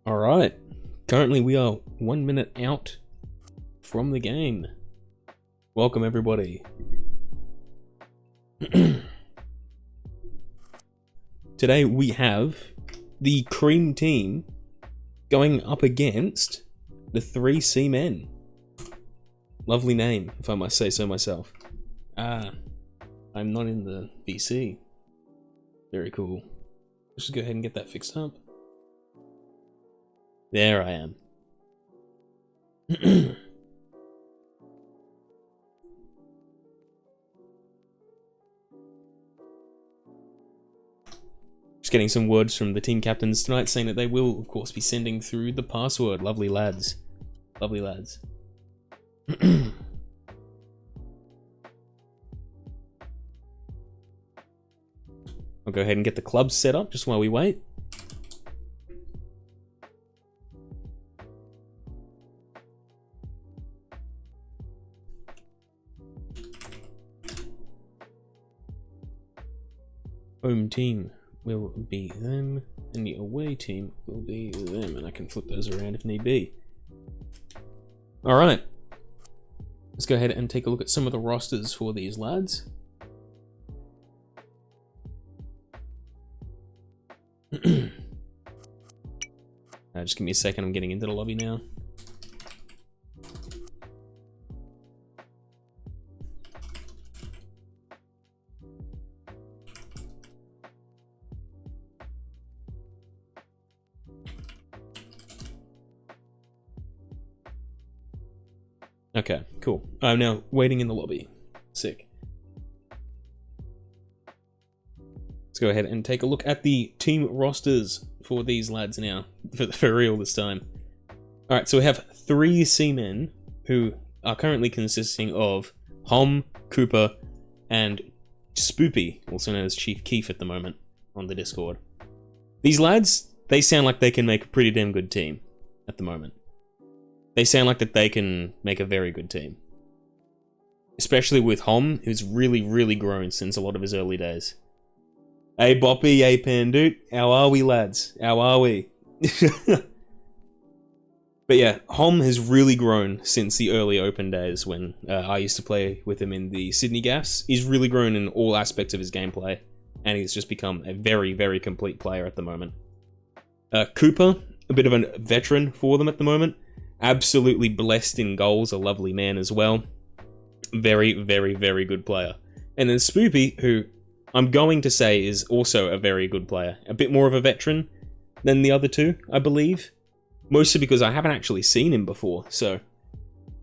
Alright, currently we are 1 minute out from the game. Welcome everybody. Today we have the Cream team going up against the 3 Seamen. Lovely name, if I must say so myself. I'm not in the VC. Very cool. Let's just go ahead and get that fixed up. There I am. Just getting some words from the team captains tonight saying that they will, of course, be sending through the password. Lovely lads. Lovely lads. I'll go ahead and get the clubs set up just while we wait. Home team will be them, and the away team will be them, and I can flip those around if need be. Alright, let's go ahead and take a look at some of the rosters for these lads. Just give me a second, I'm getting into the lobby now. Okay, cool. I'm now waiting in the lobby. Sick. Let's go ahead and take a look at the team rosters for these lads now, for real this time. Alright, so we have 3 Seamen who are currently consisting of Hom, Cooper, and Spoopy, also known as Chief Keef at the moment, on the Discord. These lads, they sound like they can make a pretty damn good team at the moment. They sound like that they can make a very good team. Especially with Hom, who's really grown since a lot of his early days. Hey Boppy, hey Pandoot, how are we lads? How are we? But yeah, Hom has really grown since the early open days when I used to play with him in the Sydney Gaffs. He's really grown in all aspects of his gameplay, and he's just become a very complete player at the moment. Cooper, a bit of a veteran for them at the moment. Absolutely blessed in goals, a lovely man as well. Very good player. And then Spoopy, who I'm going to say is also a very good player. A bit more of a veteran than the other two, I believe. Mostly because I haven't actually seen him before, so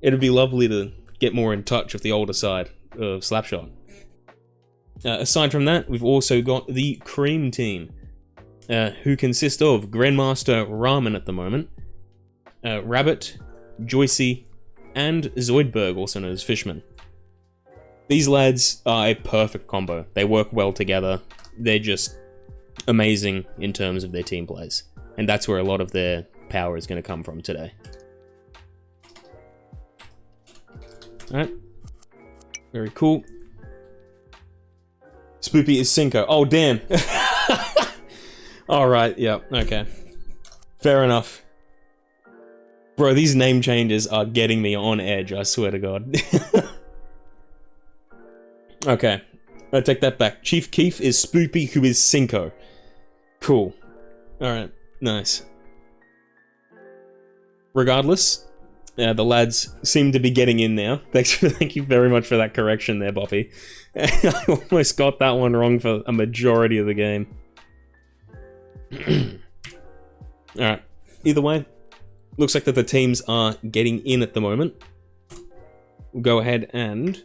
it'd be lovely to get more in touch with the older side of Slapshot. Aside from that, we've also got the Cream team, who consist of Grandmaster Ramen at the moment, Rabbit, Joycey, and Zoidberg, also known as Fishman. These lads are a perfect combo. They work well together. They're just amazing in terms of their team plays. And that's where a lot of their power is going to come from today. Alright. Very cool. Spoopy is Cinco. Oh, damn. Alright, yeah, okay. Fair enough. Bro, these name changes are getting me on edge, I swear to God. Okay, I take that back. Chief Keef is Spoopy, who is Cinco. Cool. Alright, nice. Regardless, the lads seem to be getting in now. Thank you very much for that correction there, Boppy. I almost got that one wrong for a majority of the game. Alright, either way, looks like that the teams are getting in at the moment. We'll go ahead and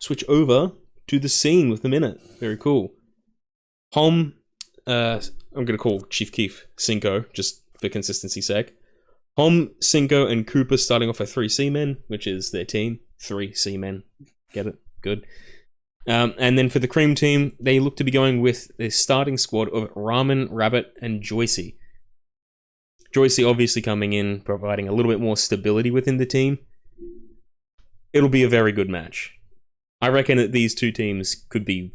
switch over to the scene with the minute. Very cool. Hom, I'm gonna call Chief Keef Cinco, just for consistency's sake. Hom, Cinco, and Cooper starting off with 3 Seamen, which is their team. 3 Seamen. Get it? Good. And then for the Cream team, they look to be going with their starting squad of Ramen, Rabbit, and Joycey. Joycey obviously coming in, providing a little bit more stability within the team. It'll be a very good match. I reckon that these two teams could be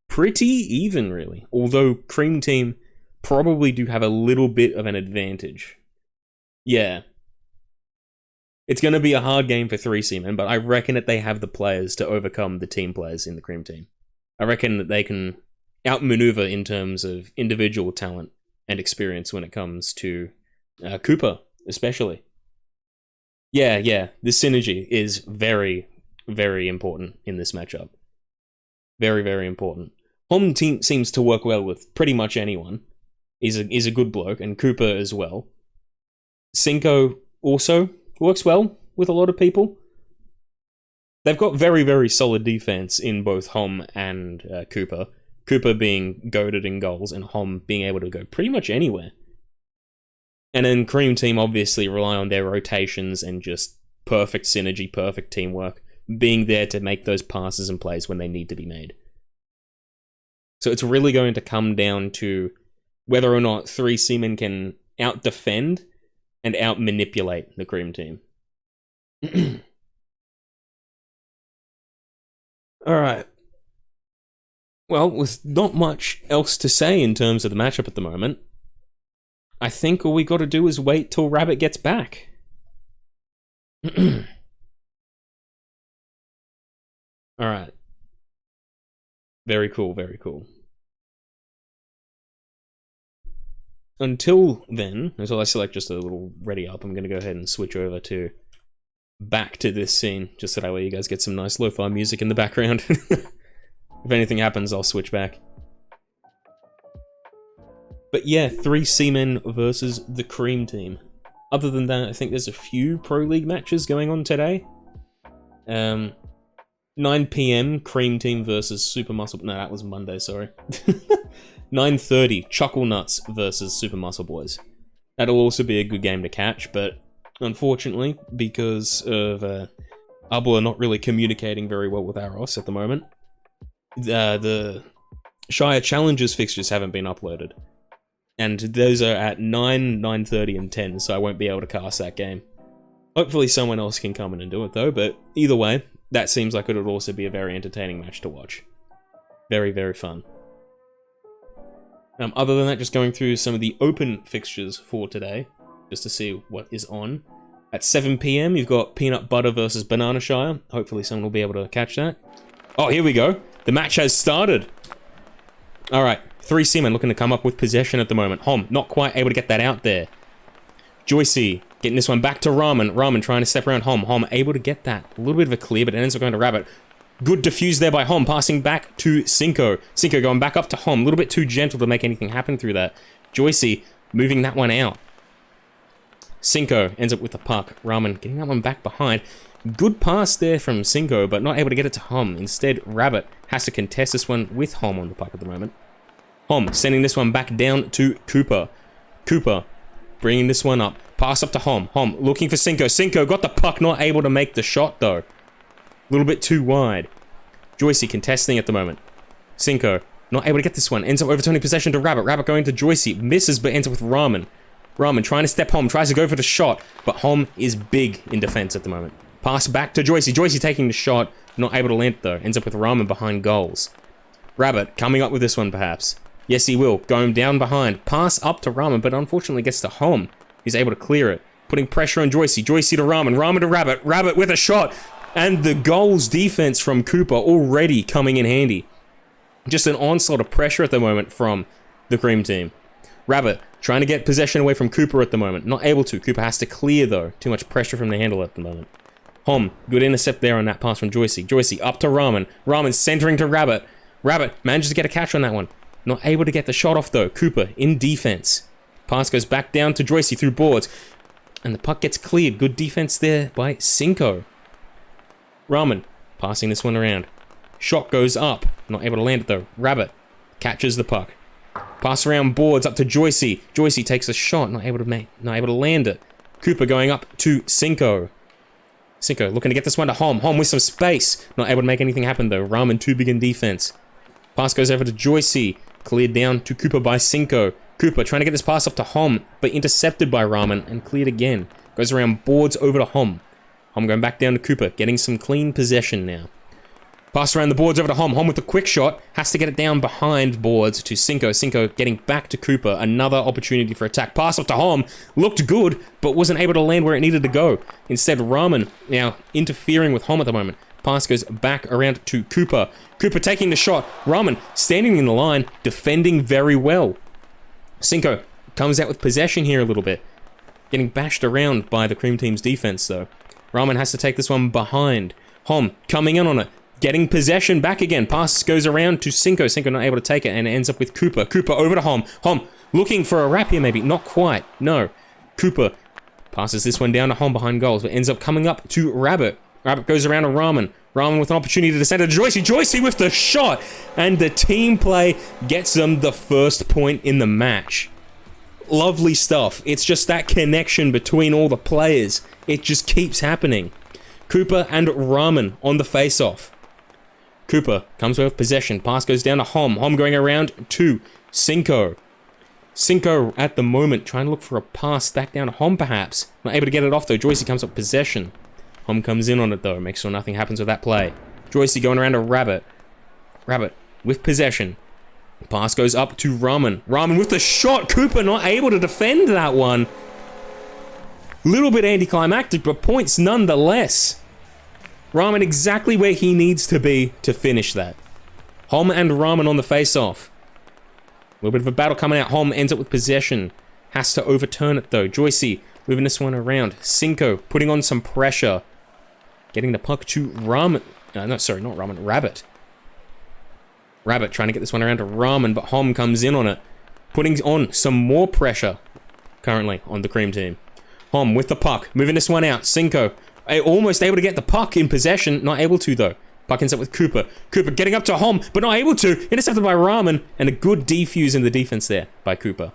pretty even, really. Although Cream team probably do have a little bit of an advantage Yeah. It's going to be a hard game for 3Cmen, but I reckon that they have the players to overcome the team players in the Cream team. I reckon that they can outmaneuver in terms of individual talent and experience when it comes to Cooper, especially. Yeah, the synergy is very, very important in this matchup. Very, very important. Hom team seems to work well with pretty much anyone. He's a good bloke, and Cooper as well. Cinco also works well with a lot of people. They've got very, very solid defense in both Hom and Cooper. Cooper being goated in goals, and Hom being able to go pretty much anywhere. And then Cream team obviously rely on their rotations and just perfect synergy, perfect teamwork, being there to make those passes and plays when they need to be made. So it's really going to come down to whether or not 3Cmen can out-defend and out-manipulate the Cream team. Alright. Well, with not much else to say in terms of the matchup at the moment, I think all we got to do is wait till Rabbit gets back. Alright. Very cool, very cool. Until then, until I select just a little ready up, I'm going to go ahead and switch over to back to this scene, just so that way you guys get some nice lo-fi music in the background. If anything happens, I'll switch back. But yeah, 3Cmen versus the Cream team. Other than that, I think there's a few Pro League matches going on today. 9 PM, Cream team versus Super Muscle... No, that was Monday, sorry. 9:30, Chuckle Nuts versus Super Muscle Boys. That'll also be a good game to catch, but unfortunately, because of Arbor not really communicating very well with Aros at the moment, the Shire Challengers fixtures haven't been uploaded. And those are at 9, 9:30, and 10, so I won't be able to cast that game. Hopefully someone else can come in and do it though, but either way, that seems like it would also be a very entertaining match to watch. Very, very fun. Other than that, just going through some of the open fixtures for today, just to see what is on. At 7 PM, you've got Peanut Butter versus Banana Shire. Hopefully someone will be able to catch that. Oh, here we go. The match has started. Alright, 3Cmen looking to come up with possession at the moment. Hom, not quite able to get that out there. Joycey, getting this one back to Ramen. Ramen trying to step around Hom. Hom able to get that. A little bit of a clear, but it ends up going to Rabbit. Good diffuse there by Hom, passing back to Cinco. Cinco going back up to Hom. A little bit too gentle to make anything happen through that. Joycey moving that one out. Cinco ends up with the puck. Ramen getting that one back behind. Good pass there from Cinco, but not able to get it to Hom. Instead, Rabbit has to contest this one with Hom on the puck at the moment. Hom sending this one back down to Cooper. Cooper bringing this one up. Pass up to Hom. Hom looking for Cinco. Cinco got the puck, not able to make the shot though. A little bit too wide. Joycey contesting at the moment. Cinco not able to get this one. Ends up overturning possession to Rabbit. Rabbit going to Joycey. Misses, but ends up with Ramen. Ramen trying to step Hom. Tries to go for the shot, but Hom is big in defense at the moment. Pass back to Joycey. Joycey taking the shot. Not able to land it though. Ends up with Ramen behind goals. Rabbit coming up with this one perhaps. Yes, he will. Going down behind. Pass up to Ramen, but unfortunately gets to Hom. He's able to clear it. Putting pressure on Joycey. Joycey to Ramen. Ramen to Rabbit. Rabbit with a shot. And the goals defense from Cooper already coming in handy. Just an onslaught of pressure at the moment from the Cream team. Rabbit trying to get possession away from Cooper at the moment. Not able to. Cooper has to clear though. Too much pressure from the handle at the moment. Hom, good intercept there on that pass from Joycey. Joycey up to Ramen. Ramen centering to Rabbit. Rabbit manages to get a catch on that one. Not able to get the shot off though. Cooper in defense. Pass goes back down to Joycey through boards. And the puck gets cleared. Good defense there by Cinco. Ramen passing this one around. Shot goes up. Not able to land it though. Rabbit catches the puck. Pass around boards up to Joycey. Joycey takes a shot. Not able to land it. Cooper going up to Cinco. Cinco looking to get this one to Hom. Hom with some space. Not able to make anything happen though. Ramen too big in defense. Pass goes over to Joycey. Cleared down to Cooper by Cinco. Cooper trying to get this pass up to Hom, but intercepted by Ramen and cleared again. Goes around boards over to Hom. Hom going back down to Cooper, getting some clean possession now. Pass around the boards over to Hom. Hom with the quick shot. Has to get it down behind boards to Cinco. Cinco getting back to Cooper. Another opportunity for attack. Pass up to Hom. Looked good, but wasn't able to land where it needed to go. Instead, Ramen now interfering with Hom at the moment. Pass goes back around to Cooper. Cooper taking the shot. Ramen standing in the line, defending very well. Cinco comes out with possession here a little bit. Getting bashed around by the Cream Team's defense, though. Ramen has to take this one behind. Hom coming in on it. Getting possession back again. Pass goes around to Cinco. Cinco not able to take it and it ends up with Cooper. Cooper over to Hom. Hom looking for a wrap here maybe. Not quite. No. Cooper passes this one down to Hom behind goals, but ends up coming up to Rabbit. Rabbit goes around to Ramen. Ramen with an opportunity to send it to Joycey. Joycey with the shot. And the team play gets them the first point in the match. Lovely stuff. It's just that connection between all the players. It just keeps happening. Cooper and Ramen on the face-off. Cooper comes with possession. Pass goes down to Hom. Hom going around to Cinco. Cinco at the moment trying to look for a pass back down to Hom perhaps. Not able to get it off though. Joycey comes up with possession. Hom comes in on it though. Makes sure nothing happens with that play. Joycey going around to Rabbit. Rabbit with possession. Pass goes up to Ramen. Ramen with the shot. Cooper not able to defend that one. Little bit anticlimactic, but points nonetheless. Ramen exactly where he needs to be to finish that. Hom and Ramen on the face-off. A little bit of a battle coming out. Hom ends up with possession. Has to overturn it though. Joycey moving this one around. Cinco putting on some pressure. Getting the puck to Ramen. No, sorry, not Ramen. Rabbit. Rabbit trying to get this one around to Ramen, but Hom comes in on it. Putting on some more pressure currently on the Cream Team. Hom with the puck. Moving this one out. Cinco almost able to get the puck in possession. Not able to though. Puck ends up with Cooper. Cooper getting up to Hom, but not able to. Intercepted by Ramen. And a good defuse in the defense there by Cooper.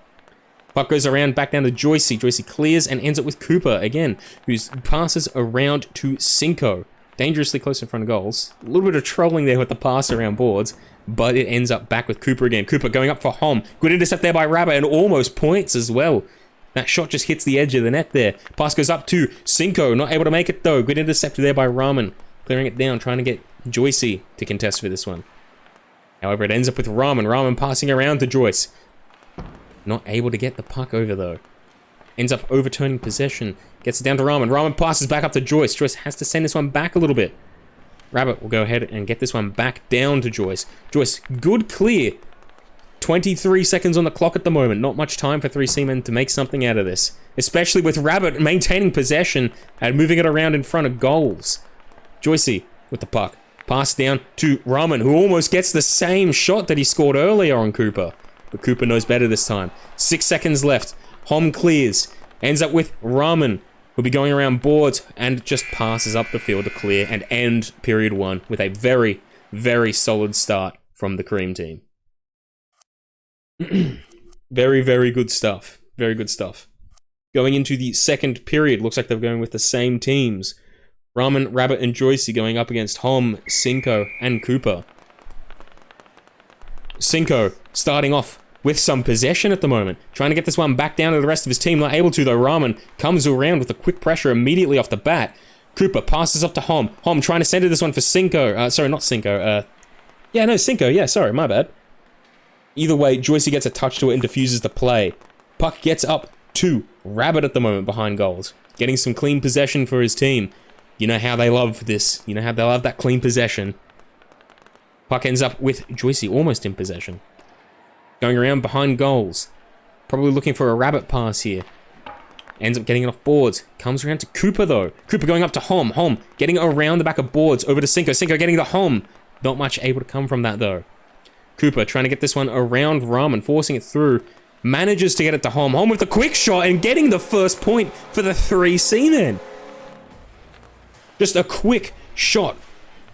Puck goes around back down to Joycey. Joycey clears and ends up with Cooper again, who passes around to Cinco. Dangerously close in front of goals. A little bit of trolling there with the pass around boards, but it ends up back with Cooper again. Cooper going up for Hom. Good intercept there by Rabbit and almost points as well. That shot just hits the edge of the net there. Pass goes up to Cinco. Not able to make it though. Good intercept there by Ramen. Clearing it down, trying to get Joycey to contest for this one. However, it ends up with Ramen. Ramen passing around to Joyce. Not able to get the puck over though. Ends up overturning possession. Gets it down to Ramen. Ramen passes back up to Joyce. Joyce has to send this one back a little bit. Rabbit will go ahead and get this one back down to Joyce. Joyce, good clear. 23 seconds on the clock at the moment. Not much time for 3C-men to make something out of this. Especially with Rabbit maintaining possession and moving it around in front of goals. Joycey with the puck. Pass down to Ramen, who almost gets the same shot that he scored earlier on Cooper. But Cooper knows better this time. 6 seconds left. Hom clears. Ends up with Ramen, who'll be going around boards and just passes up the field to clear and end period 1 with a very, very solid start from the Cream Team. Very, very good stuff. Very good stuff. Going into the second period, looks like they're going with the same teams. Ramen, Rabbit, and Joycey going up against Hom, Cinco, and Cooper. Cinco starting off with some possession at the moment. Trying to get this one back down to the rest of his team. Not able to though. Ramen comes around with a quick pressure immediately off the bat. Cooper passes up to Hom. Hom trying to send this one for Cinco. Sorry, not Cinco. Cinco. Yeah, sorry, my bad. Either way, Joycey gets a touch to it and diffuses the play. Puck gets up to Rabbit at the moment behind goals. Getting some clean possession for his team. You know how they love this. You know how they love that clean possession. Puck ends up with Joycey almost in possession. Going around behind goals. Probably looking for a Rabbit pass here. Ends up getting it off boards. Comes around to Cooper though. Cooper going up to Hom. Hom getting around the back of boards over to Cinco. Cinco getting the Hom. Not much able to come from that though. Cooper trying to get this one around Ramen, forcing it through. Manages to get it to Hom. Hom with the quick shot and getting the first point for the 3C-men. Just a quick shot.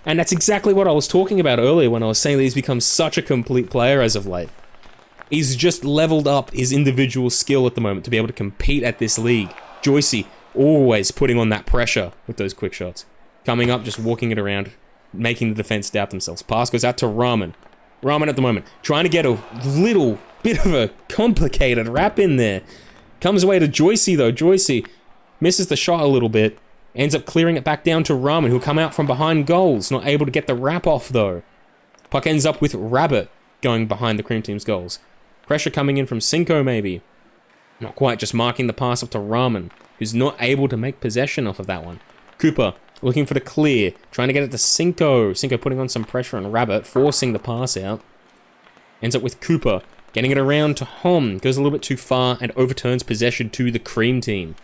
And that's exactly what I was talking about earlier when I was saying that he's become such a complete player as of late. He's just leveled up his individual skill at the moment to be able to compete at this league. Joycey always putting on that pressure with those quick shots. Coming up, just walking it around, making the defense doubt themselves. Pass goes out to Ramen. Ramen at the moment, trying to get a little bit of a complicated wrap in there. Comes away to Joycey though. Joycey misses the shot a little bit. Ends up clearing it back down to Ramen, who'll come out from behind goals. Not able to get the wrap off, though. Puck ends up with Rabbit going behind the Cream Team's goals. Pressure coming in from Cinco, maybe. Not quite, just marking the pass up to Ramen, who's not able to make possession off of that one. Cooper looking for the clear, trying to get it to Cinco. Cinco putting on some pressure on Rabbit, forcing the pass out. Ends up with Cooper, getting it around to Hom. Goes a little bit too far and overturns possession to the Cream Team.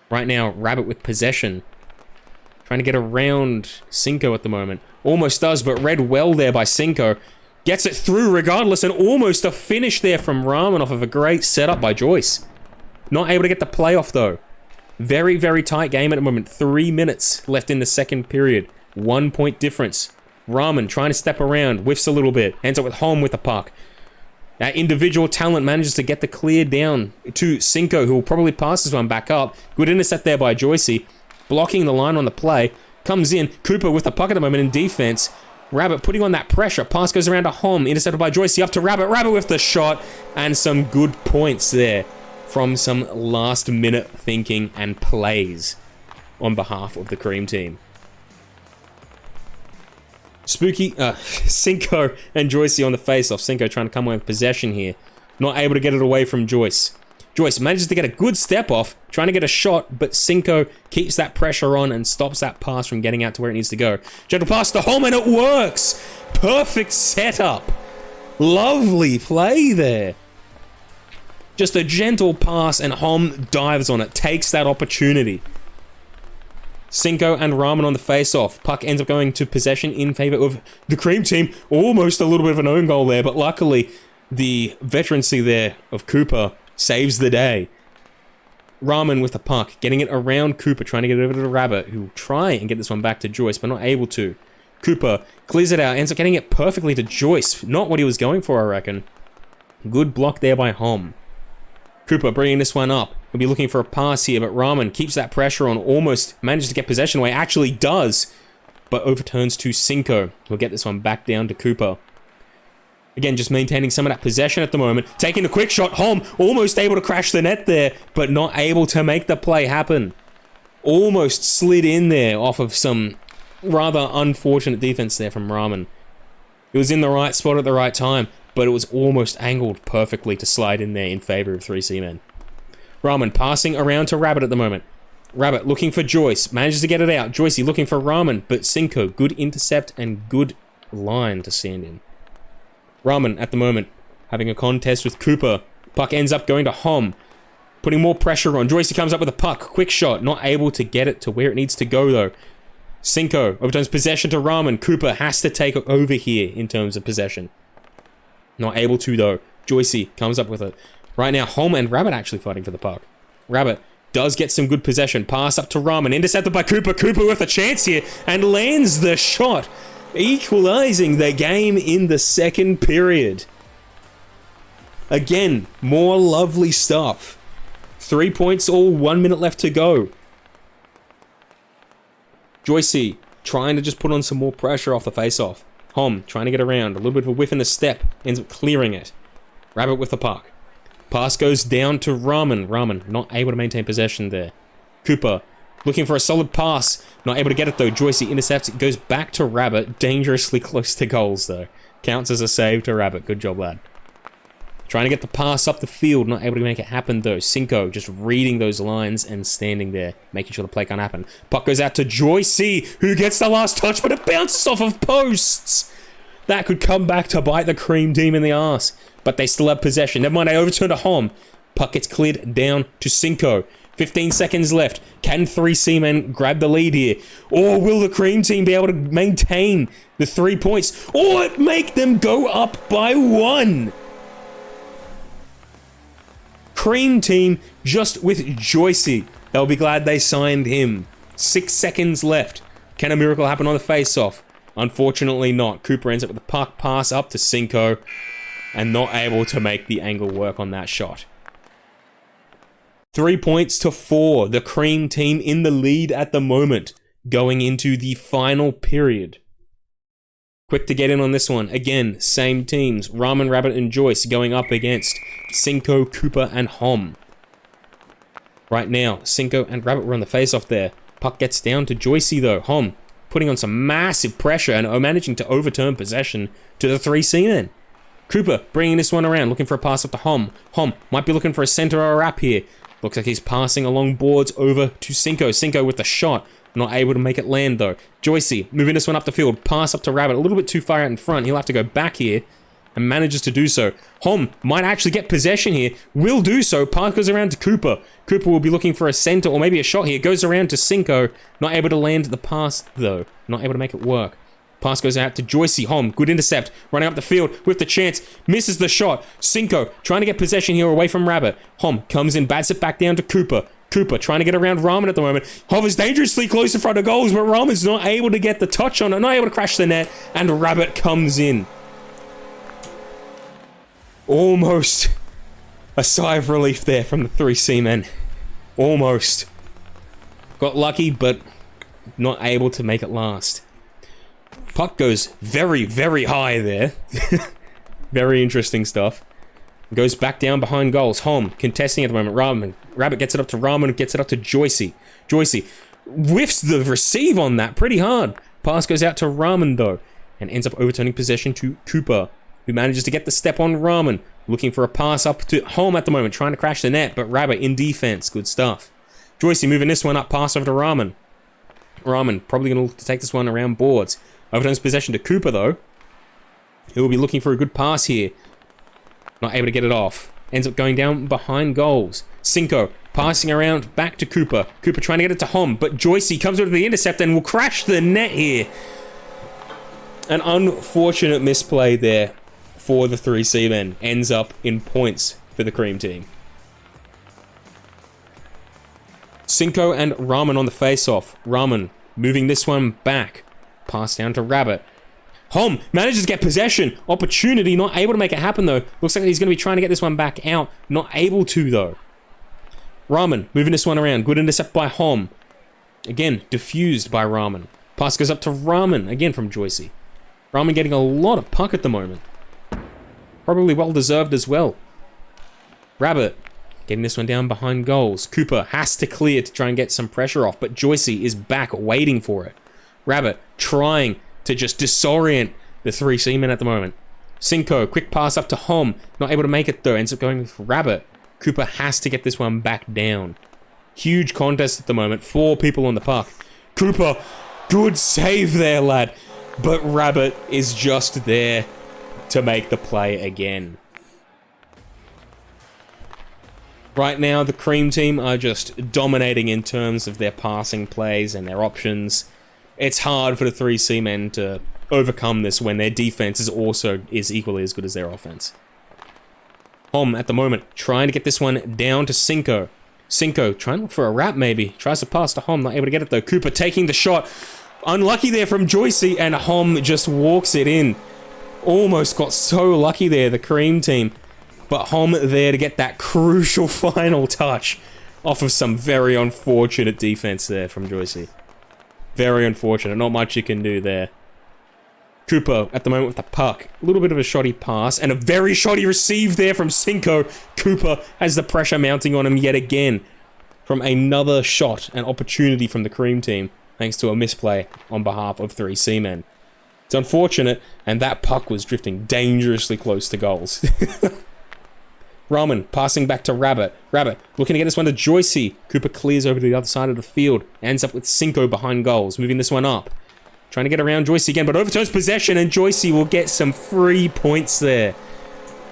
Right now, Rabbit with possession. Trying to get around Cinco at the moment. Almost does, but read well there by Cinco. Gets it through regardless, and almost a finish there from Ramen off of a great setup by Joyce. Not able to get the playoff, though. Very, very tight game at the moment. 3 minutes left in the second period. 1 point difference. Ramen trying to step around, whiffs a little bit. Ends up with Hom with the puck. That individual talent manages to get the clear down to Cinco, who will probably pass this one back up. Good intercept there by Joycey. Blocking the line on the play. Comes in. Cooper with the puck at the moment in defense. Rabbit putting on that pressure. Pass goes around to Hom. Intercepted by Joycey. Up to Rabbit. Rabbit with the shot. And some good points there from some last minute thinking and plays on behalf of the Cream Team. Spooky, Cinco and Joycey on the face-off. Cinco trying to come away with possession here. Not able to get it away from Joyce. Joyce manages to get a good step off, trying to get a shot, but Cinco keeps that pressure on and stops that pass from getting out to where it needs to go. Gentle pass to Hom, and it works! Perfect setup. Lovely play there. Just a gentle pass, and Hom dives on it, takes that opportunity. Cinco and Ramen on the face-off. Puck ends up going to possession in favor of the Cream Team. Almost a little bit of an own goal there, but luckily the veterancy there of Cooper saves the day. Ramen with the puck, getting it around Cooper, trying to get it over to the Rabbit, who will try and get this one back to Joyce, but not able to. Cooper clears it out, ends up getting it perfectly to Joyce. Not what he was going for, I reckon. Good block there by Hom. Cooper bringing this one up. He'll be looking for a pass here, but Ramen keeps that pressure on, almost manages to get possession away. Actually does, but overturns to Cinco. He'll get this one back down to Cooper. Again, just maintaining some of that possession at the moment. Taking the quick shot. Hom almost able to crash the net there, but not able to make the play happen. Almost slid in there off of some rather unfortunate defense there from Ramen. It was in the right spot at the right time, but it was almost angled perfectly to slide in there in favor of 3C men. Ramen passing around to Rabbit at the moment. Rabbit looking for Joyce. Manages to get it out. Joycey looking for Ramen, but Cinco. Good intercept and good line to stand in. Ramen at the moment having a contest with Cooper. Puck ends up going to Hom. Putting more pressure on. Joycey comes up with a puck. Quick shot. Not able to get it to where it needs to go though. Cinco overturns possession to Ramen. Cooper has to take over here in terms of possession. Not able to though. Joycey comes up with it. Right now, Hom and Rabbit actually fighting for the puck. Rabbit does get some good possession. Pass up to Ramen. Intercepted by Cooper. Cooper with a chance here and lands the shot, equalizing the game in the second period. Again, more lovely stuff. 3 points, all 1 minute left to go. Joycey trying to just put on some more pressure off the face-off. Hom trying to get around. A little bit of a whiff in the step. Ends up clearing it. Rabbit with the puck. Pass goes down to Ramen. Ramen not able to maintain possession there. Cooper looking for a solid pass. Not able to get it though. Joycey intercepts. It goes back to Rabbit. Dangerously close to goals though. Counts as a save to Rabbit. Good job, lad. Trying to get the pass up the field. Not able to make it happen though. Cinco just reading those lines and standing there. Making sure the play can't happen. Puck goes out to Joycey, who gets the last touch, but it bounces off of posts. That could come back to bite the Cream Team in the arse. But they still have possession. Never mind, they overturn to Hom. Puck gets cleared down to Cinco. 15 seconds left. Can 3C men grab the lead here? Or will the Cream Team be able to maintain the 3 points? Or make them go up by 1? Cream Team just with Joycey. They'll be glad they signed him. 6 seconds left. Can a miracle happen on the face-off? Unfortunately not. Cooper ends up with the puck pass up to Cinco and not able to make the angle work on that shot. 3 points to 4. The Cream Team in the lead at the moment, going into the final period. Quick to get in on this one. Again, same teams. Ramen, Rabbit, and Joyce going up against Cinco, Cooper, and Hom. Right now, Cinco and Rabbit were on the face-off there. Puck gets down to Joycey though. Hom putting on some massive pressure and managing to overturn possession to the 3C men. Cooper bringing this one around, looking for a pass up to Hom. Hom might be looking for a center or a wrap here. Looks like he's passing along boards over to Cinco. Cinco with the shot. Not able to make it land though. Joycey moving this one up the field. Pass up to Rabbit. A little bit too far out in front. He'll have to go back here. And manages to do so. Hom might actually get possession here. Will do so. Pass goes around to Cooper. Cooper will be looking for a center or maybe a shot here. Goes around to Cinco. Not able to land the pass though. Not able to make it work. Pass goes out to Joycey. Hom, good intercept. Running up the field with the chance. Misses the shot. Cinco trying to get possession here away from Rabbit. Hom comes in, bats it back down to Cooper. Cooper trying to get around Ramen at the moment. Hovers dangerously close in front of goals, but Ramen's not able to get the touch on it. Not able to crash the net. And Rabbit comes in. Almost a sigh of relief there from the 3C men. Almost. Got lucky, but not able to make it last. Puck goes very, very high there. Very interesting stuff. Goes back down behind goals. Hom contesting at the moment. Rabbit gets it up to Ramen, gets it up to Joycey. Joycey whiffs the receive on that pretty hard. Pass goes out to Ramen though, and ends up overturning possession to Cooper, who manages to get the step on Ramen. Looking for a pass up to Hom at the moment, trying to crash the net, but Rabbit in defense. Good stuff. Joycey moving this one up, pass over to Ramen. Ramen probably going to take this one around boards. Overturns possession to Cooper though. He will be looking for a good pass here. Not able to get it off. Ends up going down behind goals. Cinco passing around back to Cooper. Cooper trying to get it to Hom, but Joycey comes over the intercept and will crash the net here. An unfortunate misplay there for the 3C men. Ends up in points for the cream team. Cinco and Ramen on the face-off. Ramen moving this one back. Pass down to Rabbit. Hom manages to get possession. Opportunity, not able to make it happen though. Looks like he's going to be trying to get this one back out. Not able to though. Ramen moving this one around. Good intercept by Hom. Again, diffused by Ramen. Pass goes up to Ramen. Again from Joycey. Ramen getting a lot of puck at the moment. Probably well deserved as well. Rabbit getting this one down behind goals. Cooper has to clear to try and get some pressure off, but Joycey is back waiting for it. Rabbit trying to just disorient the 3C men at the moment. Cinco, quick pass up to Hom. Not able to make it though. Ends up going with Rabbit. Cooper has to get this one back down. Huge contest at the moment. 4 people on the puck. Cooper, good save there, lad. But Rabbit is just there to make the play again. Right now, the cream team are just dominating in terms of their passing plays and their options. It's hard for the 3C men to overcome this when their defense is equally as good as their offense. Hom at the moment trying to get this one down to Cinco. Cinco trying to look for a wrap maybe. Tries to pass to Hom, not able to get it though. Cooper taking the shot. Unlucky there from Joycey, and Hom just walks it in. Almost got so lucky there, the cream team. But Hom there to get that crucial final touch off of some very unfortunate defense there from Joycey. Very unfortunate. Not much you can do there. Cooper at the moment with the puck. A little bit of a shoddy pass and a very shoddy receive there from Cinco. Cooper has the pressure mounting on him yet again from another shot and opportunity from the cream team thanks to a misplay on behalf of 3C men. It's unfortunate, and that puck was drifting dangerously close to goals. Ramen passing back to Rabbit. Rabbit looking to get this one to Joycey. Cooper clears over to the other side of the field. Ends up with Cinco behind goals. Moving this one up. Trying to get around Joycey again, but overturns possession, and Joycey will get some free points there.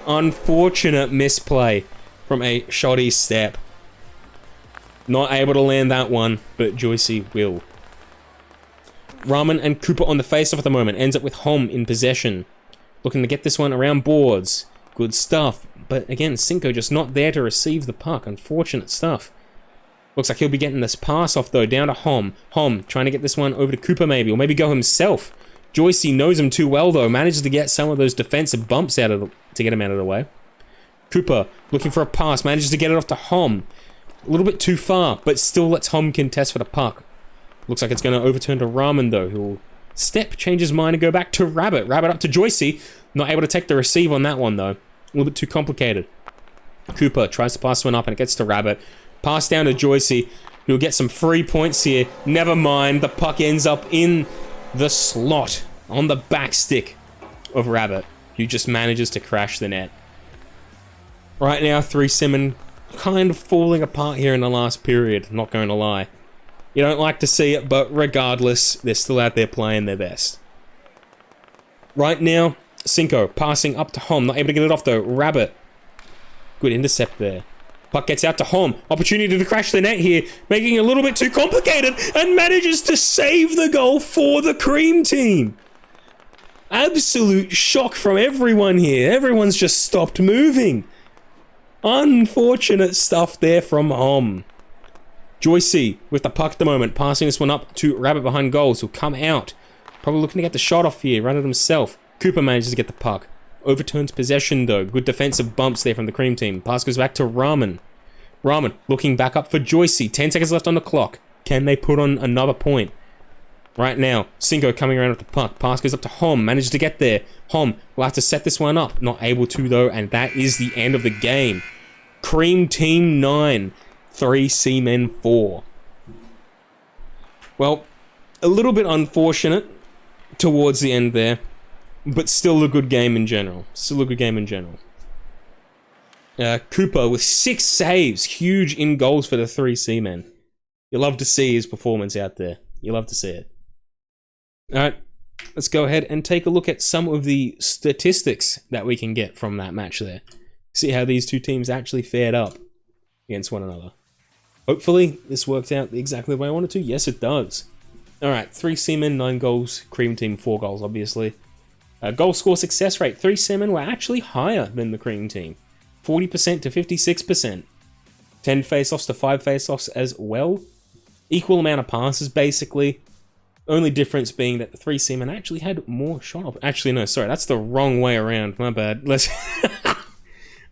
Unfortunate misplay from a shoddy step. Not able to land that one, but Joycey will. Ramen and Cooper on the face-off at the moment. Ends up with Hom in possession. Looking to get this one around boards. Good stuff. But again, Cinco just not there to receive the puck. Unfortunate stuff. Looks like he'll be getting this pass off though, down to Hom. Hom trying to get this one over to Cooper maybe, or maybe go himself. Joycey knows him too well though, manages to get some of those defensive bumps out of to get him out of the way. Cooper looking for a pass, manages to get it off to Hom. A little bit too far, but still lets Hom contest for the puck. Looks like it's going to overturn to Ramen though, who will step, change his mind and go back to Rabbit. Rabbit up to Joycey. Not able to take the receive on that one though. A little bit too complicated. Cooper tries to pass one up and it gets to Rabbit. Pass down to Joycey, You'll get some free points here. Never mind, the puck ends up in the slot on the back stick of Rabbit, who just manages to crash the net. Right now, 3-Simon kind of falling apart here in the last period, not going to lie. You don't like to see it, but regardless, they're still out there playing their best. Right now, Cinco passing up to Hom, not able to get it off though. Rabbit, good intercept there. Puck gets out to Hom, opportunity to crash the net here, making it a little bit too complicated, and manages to save the goal for the Cream team. Absolute shock from everyone here. Everyone's just stopped moving. Unfortunate stuff there from Hom. Joycey with the puck at the moment, passing this one up to Rabbit behind goals, who'll come out. Probably looking to get the shot off here, run it himself. Cooper manages to get the puck. Overturns possession though. Good defensive bumps there from the Cream team. Pass goes back to Rahman. Rahman looking back up for Joycey. 10 seconds left on the clock. Can they put on another point? Right now, Cinco coming around with the puck. Pass goes up to Hom. Manages to get there. Hom will have to set this one up. Not able to though, and that is the end of the game. Cream team 9. 3-Seamen 4. Well, a little bit unfortunate towards the end there, but still a good game in general. Cooper with 6 saves, huge in goals for the 3-Seamen. You love to see his performance out there. You love to see it. Alright, let's go ahead and take a look at some of the statistics that we can get from that match there. See how these two teams actually fared up against one another. Hopefully, this worked out exactly the way I wanted to. Yes, it does. Alright, 3-Seamen, 9 goals. Cream team, 4 goals, obviously. Goal score success rate. 3-Seamen were actually higher than the Cream team. 40% to 56%. 10 face-offs to 5 face-offs as well. Equal amount of passes, basically. Only difference being that the 3-Seamen actually had more shot. Actually, no, sorry, that's the wrong way around. My bad. Let's...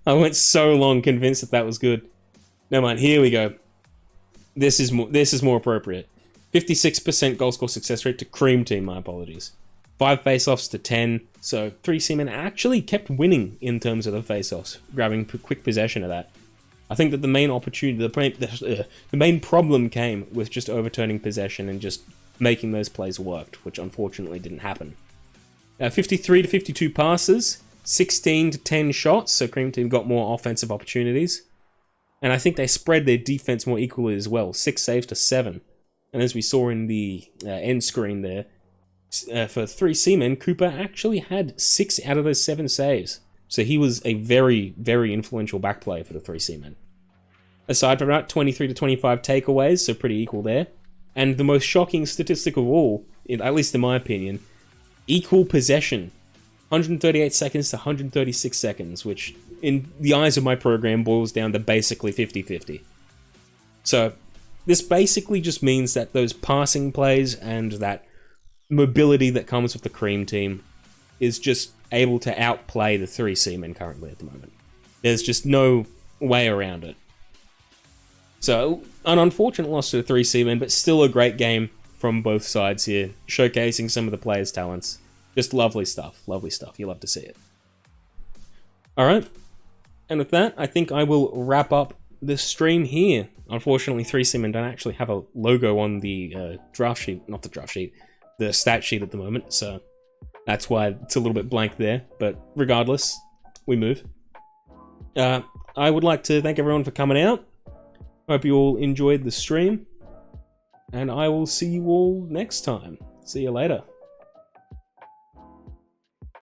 I went so long convinced that that was good. Never mind, here we go. This is more appropriate. 56% goal score success rate to Cream team, my apologies. 5 face-offs to 10, so 3-Seamen actually kept winning in terms of the face-offs, grabbing quick possession of that. I think that the main opportunity, the main problem came with just overturning possession and just making those plays worked, which unfortunately didn't happen. 53 to 52 passes, 16 to 10 shots, so Cream team got more offensive opportunities. And I think they spread their defense more equally as well, 6 saves to 7. And as we saw in the end screen there, for 3-Seamen, Cooper actually had 6 out of those 7 saves. So he was a very, very influential back player for the 3-Seamen. Aside from that, 23 to 25 takeaways, so pretty equal there. And the most shocking statistic of all, at least in my opinion, equal possession. 138 seconds to 136 seconds, which in the eyes of my program boils down to basically 50-50. So this basically just means that those passing plays and that mobility that comes with the Cream team is just able to outplay the 3-Seamen currently at the moment. There's just no way around it. So, an unfortunate loss to the 3-Seamen, but still a great game from both sides here, showcasing some of the players' talents. Just lovely stuff, you love to see it. Alright, and with that, I think I will wrap up the stream here. Unfortunately, 3-Seamen don't actually have a logo on the draft sheet, not the draft sheet, the stat sheet at the moment, so that's why it's a little bit blank there, but regardless, we move. I would like to thank everyone for coming out. Hope you all enjoyed the stream, and I will see you all next time. See you later.